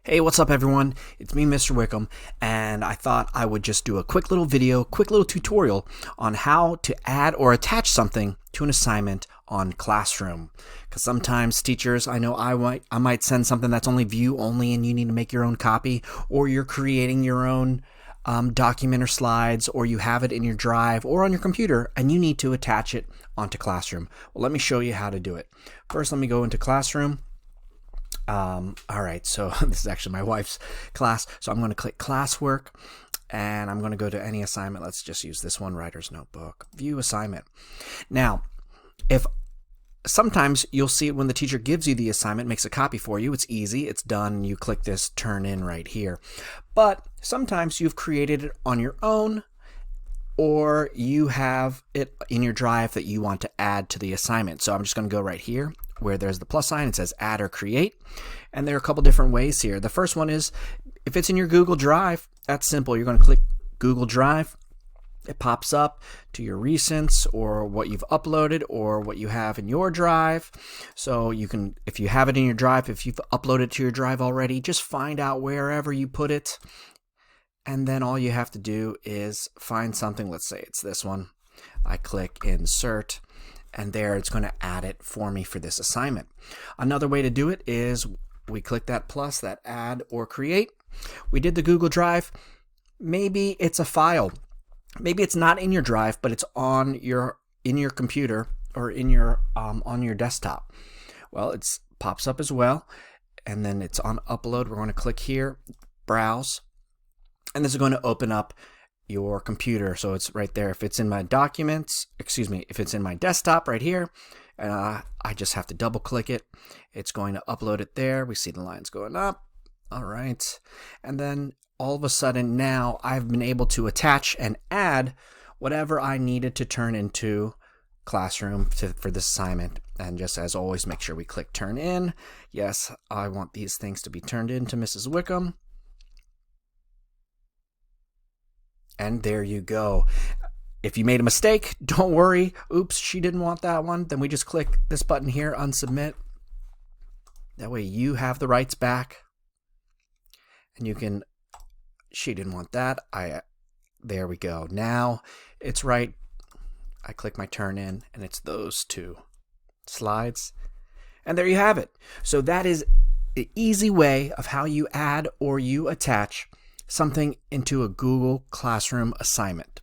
Hey, what's up everyone? It's me, Mr. Wickham, and I thought I would just do a quick little video, quick little tutorial on how to add or attach something to an assignment on Classroom. Because sometimes teachers, I know I might send something that's only view only and you need to make your own copy, or you're creating your own document or slides, or you have it in your drive or on your computer and you need to attach it onto Classroom. Well, let me show you how to do it. First, let me go into Classroom. All right, so this is actually my wife's class. So I'm going to click classwork and I'm going to go to any assignment. Let's just use this one, writer's notebook, view assignment. Now, if sometimes you'll see it when the teacher gives you the assignment, makes a copy for you. It's easy, it's done. You click this turn in right here. But sometimes you've created it on your own, or you have it in your drive that you want to add to the assignment. So I'm just going to go right here where there's the plus sign. It says add or create. And there are a couple different ways here. The first one is if it's in your Google Drive, that's simple. You're going to click Google Drive. It pops up to your recents or what you've uploaded or what you have in your drive. So you can, if you have it in your drive, if you've uploaded to your drive already, just find out wherever you put it. And then all you have to do is find something. Let's say it's this one. I click insert, and there it's going to add it for me for this assignment. Another way to do it is we click that plus, that add or create. We did the Google Drive. Maybe it's a file. Maybe it's not in your drive, but it's on your computer or in your on your desktop. Well, it pops up as well, and then it's on upload. We're going to click here, browse. And this is going to open up your computer. So it's right there. If it's in my documents, if it's in my desktop right here, I just have to double click it. It's going to upload it there. We see the lines going up. All right. And then all of a sudden now I've been able to attach and add whatever I needed to turn into Classroom for this assignment. And just as always, make sure we click turn in. Yes, I want these things to be turned in to Mrs. Wickham. And there you go. If you made a mistake, don't worry. Oops, she didn't want that one. Then we just click this button here, unsubmit. That way you have the rights back. And you can, she didn't want that. There we go. Now it's right. I click my turn in and it's those two slides. And there you have it. So that is the easy way of how you add or you attach something into a Google Classroom assignment.